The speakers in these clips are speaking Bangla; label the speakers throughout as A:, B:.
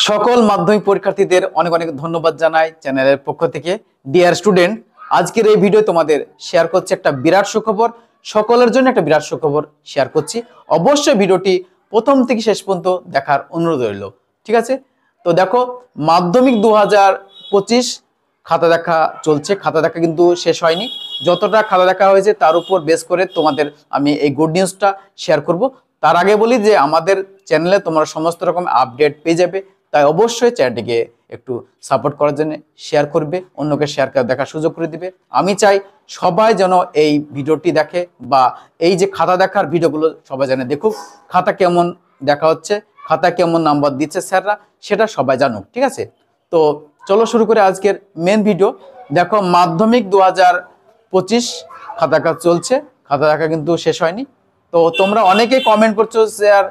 A: সকল মাধ্যমিক পরীক্ষার্থীদের অনেক অনেক ধন্যবাদ জানাই চ্যানেলের পক্ষ থেকে। ডিয়ার স্টুডেন্ট, আজকের এই ভিডিও তোমাদের শেয়ার করছি একটা বিরাট সুখবর, সকলের জন্য একটা বিরাট সুখবর শেয়ার করছি। অবশ্যই ভিডিওটি প্রথম থেকে শেষ পর্যন্ত দেখার অনুরোধ রইল, ঠিক আছে? তো দেখো, মাধ্যমিক 2025 খাতা দেখা চলছে। খাতা দেখা কিন্তু শেষ হয়নি। যতটা খাতা দেখা হয়েছে তার উপর বেস করে তোমাদের আমি এই গুড নিউজটা শেয়ার করব। তার আগে বলি যে আমাদের চ্যানেলে তোমরা সমস্ত রকম আপডেট পেয়ে যাবে, তাই অবশ্যই চ্যানেলটিকে একটু সাপোর্ট করার জন্য শেয়ার করবে, অন্যকে শেয়ার করে দেখার সুযোগ করে দিবে। আমি চাই সবাই যেন এই ভিডিওটি দেখে, বা এই যে খাতা দেখার ভিডিওগুলো সবাই যেন দেখুক, খাতা কেমন দেখা হচ্ছে, খাতা কেমন নাম্বার দিচ্ছে স্যাররা, সেটা সবাই জানুক, ঠিক আছে? তো চলো শুরু করে আজকের মেন ভিডিও। দেখো, মাধ্যমিক 2025 খাতা দেখা চলছে, খাতা দেখা কিন্তু শেষ হয়নি। তো তোমরা অনেকেই কমেন্ট করছো স্যার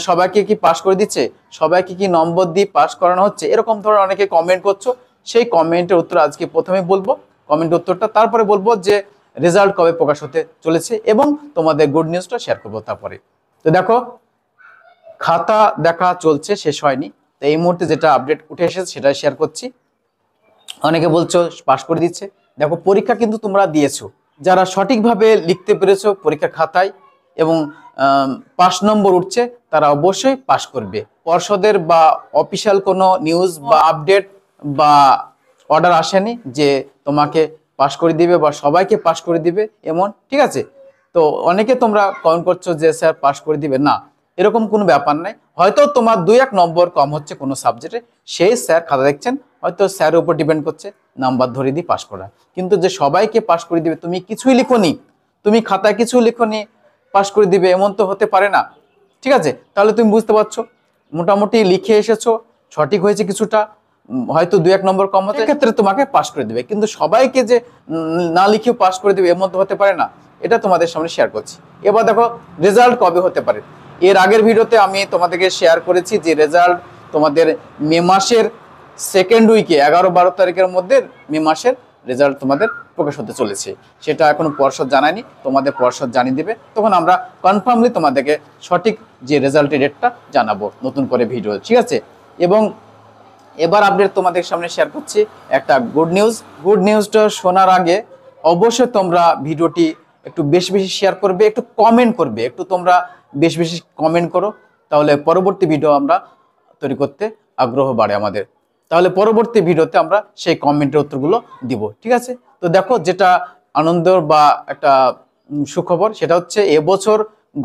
A: সবাইকে কি পাস করে দিচ্ছে, সবাইকে কি নম্বর দিয়ে পাস করানো হচ্ছে, এরকম ধরনের অনেকে কমেন্ট করছো। সেই কমেন্টের উত্তর আজকে প্রথমে বলবো, কমেন্টের উত্তরটা, তারপরে বলবো যে রেজাল্ট কবে প্রকাশ হতে চলেছে এবং তোমাদের গুড নিউজটা শেয়ার করবো তারপরে। তো দেখো, খাতা দেখা চলছে, শেষ হয়নি। তো এই মুহূর্তে যেটা আপডেট উঠে এসেছে সেটাই শেয়ার করছি। অনেকে বলছো পাস করে দিচ্ছে। দেখো, পরীক্ষা কিন্তু তোমরা দিয়েছো, যারা সঠিকভাবে লিখতে পেরেছো পরীক্ষার খাতায় এবং 5 নম্বর উঠছে, তারা অবশ্যই পাস করবে। পর্ষদের বা অফিসিয়াল কোনো নিউজ বা আপডেট বা অর্ডার আসেনি যে তোমাকে পাস করে দিবে বা সবাইকে পাস করে দিবে এমন, ঠিক আছে? তো অনেকে তোমরা কমেন্ট করছো যে স্যার পাস করে দিবে না, এরকম কোনো ব্যাপার নাই। হয়তো তোমার 2-1 নম্বর কম হচ্ছে কোনো সাবজেক্টে, সেই স্যার খাতা দেখছেন, হয়তো স্যারের উপর ডিপেন্ড করছে নাম্বার ধরে দিয়ে পাস করা। কিন্তু যে সবাইকে পাস করে দিবে, তুমি কিছুই লিখোনি, তুমি খাতায় কিছু লিখোনি, পাস করে দিবে এমন তো হতে পারে না, ঠিক আছে? তাহলে তুমি বুঝতে পারছো, মোটামুটি লিখে এসেছো, সঠিক হয়েছে কিছুটা, হয়তো 2-1 নম্বর কম হতে ক্ষেত্রে তোমাকে পাস করে দিবে। কিন্তু সবাইকে যে না লিখেও পাস করে দিবে এমন তো হতে পারে না। এটা তোমাদের সামনে শেয়ার করছি। এবার দেখো, রেজাল্ট কবে হতে পারে। এর আগের ভিডিওতে আমি তোমাদেরকে শেয়ার করেছি যে রেজাল্ট তোমাদের মে মাসের সেকেন্ড উইকে 11-12 তারিখের মধ্যে মে মাসের রেজাল্ট তোমাদের প্রকাশ হতে চলেছে। সেটা এখনো পর্ষদ জানায়নি, তোমাদের পর্ষদ জানিয়ে দেবে, তখন আমরা কনফার্মলি তোমাদেরকে সঠিক যে রেজাল্টের ডেটটা জানাবো নতুন করে ভিডিও, ঠিক আছে? এবং এবার আপডেট তোমাদের সামনে শেয়ার করছি একটা গুড নিউজ। গুড নিউজটা শোনার আগে অবশ্যই তোমরা ভিডিওটি একটু বেশি বেশি শেয়ার করবে, একটু কমেন্ট করবে, একটু তোমরা বেশি বেশি কমেন্ট করো, তাহলে পরবর্তী ভিডিও আমরা তৈরি করতে আগ্রহ বাড়ে আমাদের। তাহলে পরবর্তী ভিডিওতে আমরা সেই কমেন্টের উত্তরগুলো দিব, ঠিক আছে? তো দেখো, যেটা আনন্দের বা একটা সুখবর, সেটা হচ্ছে এবছর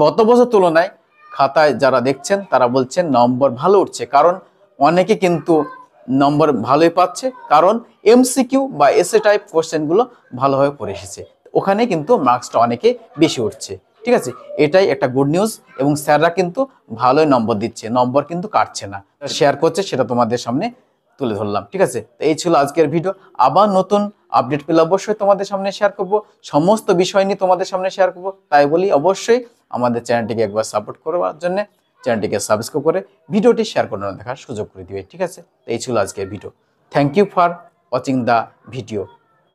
A: গত বছর তুলনায় খাতায় যারা দেখছেন তারা বলছেন নম্বর ভালো উঠছে। কারণ অনেকে কিন্তু নম্বর ভালোই পাচ্ছে, কারণ এমসিকিউ বা এসএ টাইপ কোশ্চেনগুলো ভালোভাবে পড়ে এসেছে, ওখানে কিন্তু মার্কসটা অনেকে বেশি উঠছে, ঠিক আছে? এটাই একটা গুড নিউজ। এবং স্যাররা কিন্তু ভালোই নম্বর দিচ্ছে, নম্বর কিন্তু কাটছে না, শেয়ার করছে, সেটা তোমাদের সামনে তুলে ধরলাম, ঠিক আছে? তো এই ছিল আজকের ভিডিও। আবার নতুন আপডেট পেলে অবশ্যই তোমাদের সামনে শেয়ার করব, সমস্ত বিষয় নিয়ে তোমাদের সামনে শেয়ার করব। তাই বলি অবশ্যই আমাদের চ্যানেলটিকে একবার সাপোর্ট করার জন্য চ্যানেলটিকে সাবস্ক্রাইব করে ভিডিওটি শেয়ার করে দেখার সুযোগ করে দিবে, ঠিক আছে? তো এই ছিল আজকের video. Thank you for watching the video.